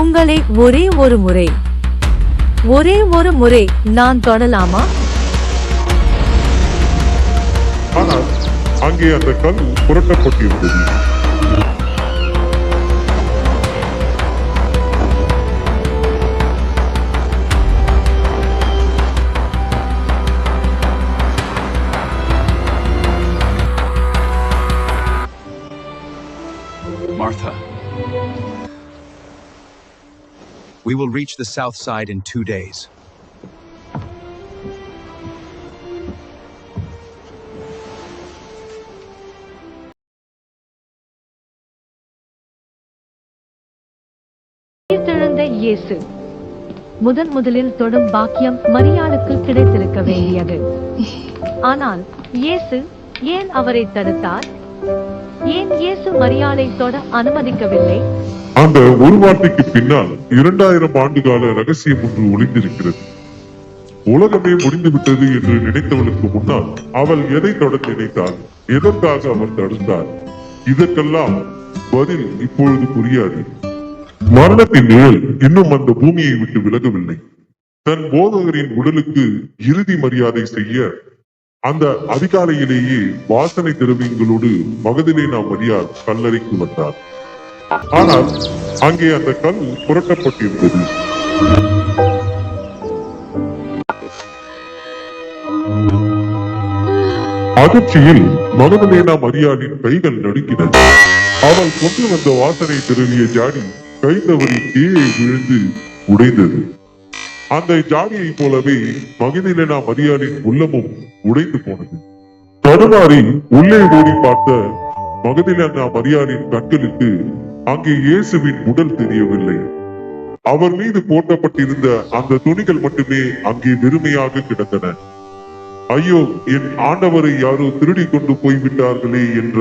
உங்களை ஒரே ஒரு முறை நான் தொடலாமா? ஆனால் அங்கே அந்த கல் புரட்டப்பட்டிருந்தது. Martha, we will reach the south side in 2 days. உயிர்த்தெழுந்த இயேசு முதலில் தொடும் பாக்கியம் மரியாளுக்கு கிடைத்திருக்க வேண்டியது. ஆனால் இயேசு ஏன் அவரை தடுத்தார்? ஏன் இயேசு மரியாளை தொட அனுமதிக்கவில்லை? அந்த ஒரு வார்த்தைக்கு பின்னால் 2000 ஆண்டுகால ரகசியம் ஒன்று ஒளிந்திருக்கிறது. உலகமே முடிந்துவிட்டது என்று நினைத்தவளுக்கு முன்னால் அவள் எதை தொட நினைத்தாள்? எதற்காக அவள் தடுத்தார்? இதற்கெல்லாம் பதில் இப்பொழுது புரியாது. மரணத்தின் நிழல் இன்னும் அந்த பூமியை விட்டு விலகவில்லை. தன் போதகரின் உடலுக்கு இறுதி மரியாதை செய்ய அந்த அதிகாலையிலேயே வாசனை திரவியங்களோடு மகதலேனா மரியாள் கல்லறைக்கு வந்தார். ஆனால் அங்கே அந்த கல் புரட்டப்பட்டிருந்தது. அதிர்ச்சியில் மகதலேனா மரியாளின் கைகள் நடுங்கின. அவள் கொண்டு வந்த வாசனை திரவிய ஜாடி கை தவறி கீழே விழுந்து உடைந்தது. அந்த ஜாடியை போலவே மகதலேனா மரியாளின் உள்ளமும் உடைந்து போனது. தடுமாறி உள்ளே ஓடி பார்த்த மகதலேனா மரியாளின் கண்களுக்கு அங்கே இயேசுவின் உடல் தெரியவில்லை. அவர் மீது போட்டப்பட்டிருந்த அந்த துணிகள் மட்டுமே அங்கே வெறுமையாக கிடந்தன. ஐயோ, என் ஆண்டவரை யாரோ திருடி கொண்டு போய்விட்டார்களே என்ற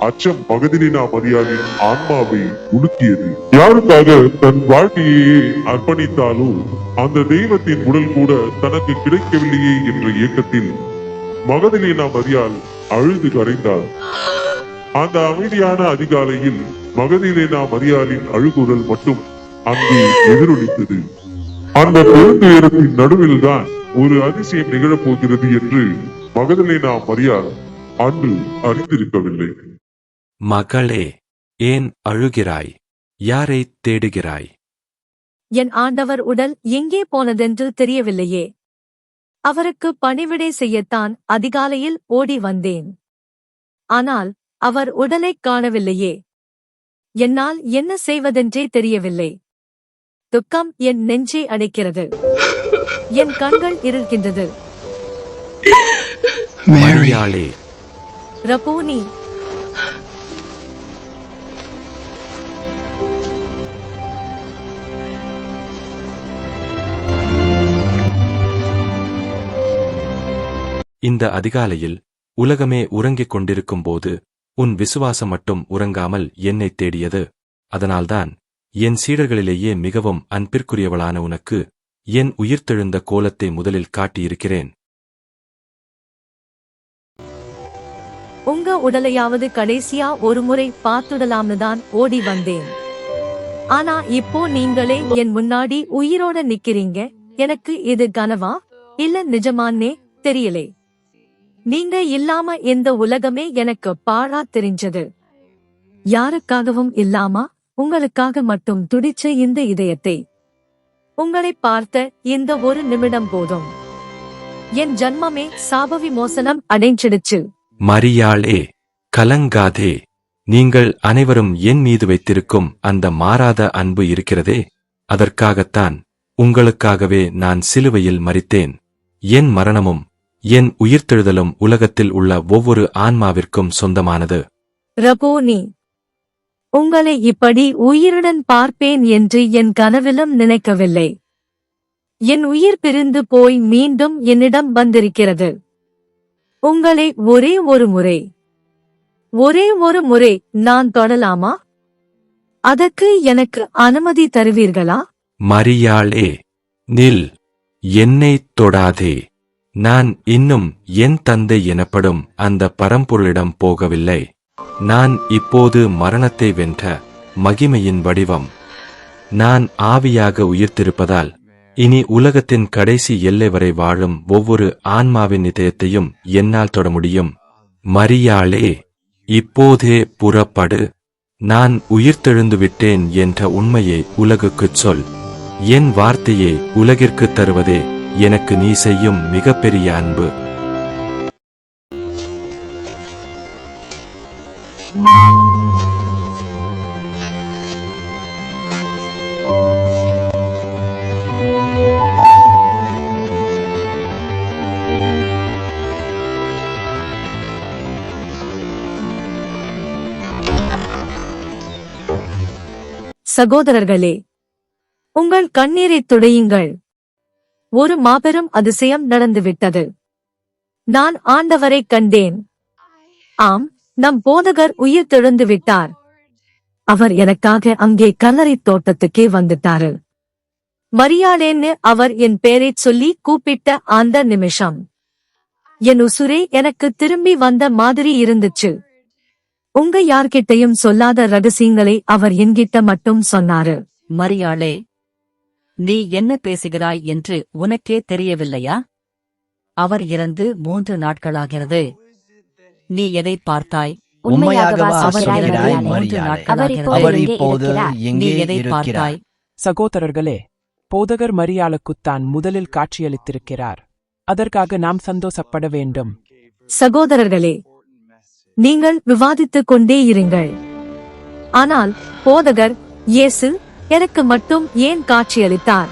அச்சம் மகதலேனா மரியாளின் ஆன்மாவை உலுக்கியது. யாருக்காக தன் வாழ்க்கையே அர்ப்பணித்தாலோ அந்த தெய்வத்தின் உடல் கூட தனக்கு கிடைக்கவில்லையே என்ற இயக்கத்தில் மகதலேனா மரியாள் அழுது கரைந்தாள். அந்த அமைதியான அதிகாலையில் மகதலேனா மரியாளின் அழுகுரல் மட்டும் அங்கே எதிரொலித்தது. அந்த பெருந்துயரத்தின் நடுவில் தான் ஒரு அதிசயம் நிகழப்போகிறது என்று மகதலேனா மரியாள் அன்று அறிந்திருக்கவில்லை. மகளே, ஏன் அழுகிறாய்? யாரை தேடுகிறாய்? என் ஆண்டவர் உடல் எங்கே போனதென்று தெரியவில்லையே. அவருக்கு பணிவிடை செய்யத்தான் அதிகாலையில் ஓடி வந்தேன். ஆனால் அவர் உடலை காணவில்லையே. என்னால் என்ன செய்வதென்றே தெரியவில்லை. துக்கம் என் நெஞ்சை அடைக்கிறது. என் கண்கள் இருக்கின்றது. மரியாளே, ரபூனி, இந்த அதிகாலையில் உலகமே உறங்கிக் கொண்டிருக்கும் போது உன் விசுவாசம் மட்டும் உறங்காமல் என்னை தேடியது. அதனால்தான் என் சீடர்களிலேயே மிகவும் அன்பிற்குரியவளான உனக்கு என் உயிர்த்தெழுந்த கோலத்தை முதலில் காட்டியிருக்கிறேன். உங்க உடலையாவது கடைசியா ஒரு முறை பார்த்துடலாம்னு தான் ஓடி வந்தேன். ஆனா இப்போ நீங்களே என் முன்னாடி உயிரோட நிக்கிறீங்க. எனக்கு இது கனவா இல்ல நிஜமானே தெரியலே. நீங்க இல்லாம இந்த உலகமே எனக்கு பாழா தெரிஞ்சது. யாருக்காகவும் இல்லாம உங்களுக்காக மட்டும் துடிச்ச இந்த இதயத்தை உங்களை பார்த்த இந்த ஒரு நிமிடம் போதும் என் ஜன்மமே சாப விமோசனம் அடைஞ்சிடுச்சு. மரியாளே, கலங்காதே. நீங்கள் அனைவரும் என் மீது வைத்திருக்கும் அந்த மாறாத அன்பு இருக்கிறதே, அதற்காகத்தான் உங்களுக்காகவே நான் சிலுவையில் மரித்தேன். என் மரணமும் என் உயிர்த்தெழுதலும் உலகத்தில் உள்ள ஒவ்வொரு ஆன்மாவிற்கும் சொந்தமானது. ரபோனி, உங்களை இப்படி உயிருடன் பார்ப்பேன் என்று என் கனவிலும் நினைக்கவில்லை. என் உயிர் பிரிந்து போய் மீண்டும் என்னிடம் வந்திருக்கிறது. உங்களை ஒரே ஒரு முறை நான் தொடலாமா? அதற்கு எனக்கு அனுமதி தருவீர்களா? மரியாளே, நில், என்னைத் தொடாதே. நான் இன்னும் என் தந்தை எனப்படும் அந்த பரம்பொருளிடம் போகவில்லை. நான் இப்போது மரணத்தை வென்ற மகிமையின் வடிவம். நான் ஆவியாக உயிர்த்திருப்பதால் இனி உலகத்தின் கடைசி எல்லை வரை வாழும் ஒவ்வொரு ஆன்மாவின் இதயத்தையும் என்னால் தொட முடியும். மரியாளே, இப்போதே புறப்படு. நான் உயிர்த்தெழுந்து விட்டேன் என்ற உண்மையை உலகுக்குச் சொல். என் வார்த்தையை உலகிற்குத் தருவதே எனக்கு நீ செய்யும் மிகப்பெரிய அன்பு. சகோதரர்களே, உங்கள் கண்ணீரைத் துடையுங்கள். ஒரு மாபெரும் அதிசயம் நடந்துவிட்டது. நான் ஆண்டவரைக் கண்டேன். ஆம், நம் போதகர் உயிர் தெழுந்து விட்டார். அவர் எனக்காக அங்கே கல்லறைத் தோட்டத்துக்கே வந்துட்டாரு. மரியாளேன்னு அவர் என் பேரைச் சொல்லி கூப்பிட்ட அந்த நிமிஷம் என் உசுரே எனக்கு திரும்பி வந்த மாதிரி இருந்துச்சு. உங்க யார்கிட்டையும் சொல்லாத ரகசியங்களை அவர் என்கிட்ட மட்டும் சொன்னாரு. மரியாளே, நீ என்ன பேசுகிறாய் என்று உனக்கே தெரியவில்லையா? அவர் இறந்து 3 நாட்களாகிறது. நீ எதை பார்த்தாய்? உண்மையாகவா அவர் சொல்கிறாய் இறந்து 3 மரியாளே? நாட்களாகிறது. அவர் இப்போது நீ எங்கே எதை இருக்கிறார்? பார்த்தாய்? சகோதரர்களே, போதகர் மரியாளுக்குத்தான் முதலில் காட்சியளித்திருக்கிறார். அதற்காக நாம் சந்தோஷப்பட வேண்டும். சகோதரர்களே, நீங்கள் விவாதித்துக் கொண்டே இருங்கள். ஆனால் போதகர் இயேசு எனக்கு மட்டும் ஏன் காட்சியளித்தார்,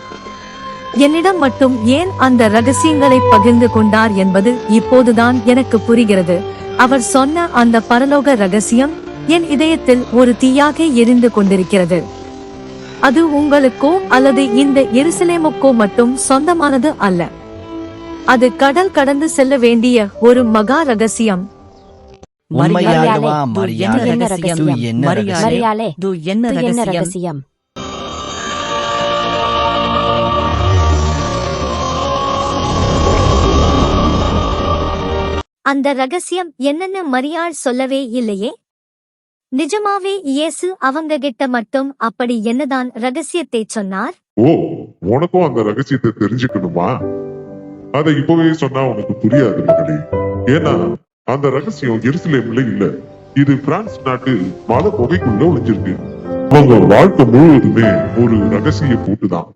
என்னிடம் மட்டும் ஏன் அந்த ரகசியங்களை பகிர்ந்து கொண்டார் என்பது இப்போதுதான் எனக்கு புரிகிறது. அவர் சொன்ன அந்த பரலோக ரகசியம் என் இதயத்தில் ஒரு தீயாக எரிந்து கொண்டிருக்கிறது. அது உங்களுக்கோ அல்லது இந்த எருசலேமுக்கோ மட்டும் சொந்தமானது அல்ல. அது கடல் கடந்து செல்ல வேண்டிய ஒரு மகா ரகசியம். உண்மையாகவா து என்ன மரியாளே? ரகசியம்? து என்ன ரகசியம்? மரியாளே, து என்ன ரகசியம்? அந்த ரகசியம் என்னன்னு மரியாள் சொல்லவே இல்லையே. நிஜமாவே இயேசு அவங்க கிட்ட மட்டும் அப்படி என்னதான் ரகசியத்தை சொன்னார்? ஓ, உனக்கும் அந்த ரகசியத்தை தெரிஞ்சுக்கணுமா? அதை இப்பவே சொன்னா உனக்கு புரியாது மகளே. ஏன்னா அந்த ரகசியம் எருசலேம்ல இல்ல, இது பிரான்ஸ் நாட்டு மலை குகைக்குள்ள ஒளிஞ்சிருக்கு. அவங்க வாழ்க்கை முழுவதுமே ஒரு ரகசிய போட்டுதான்.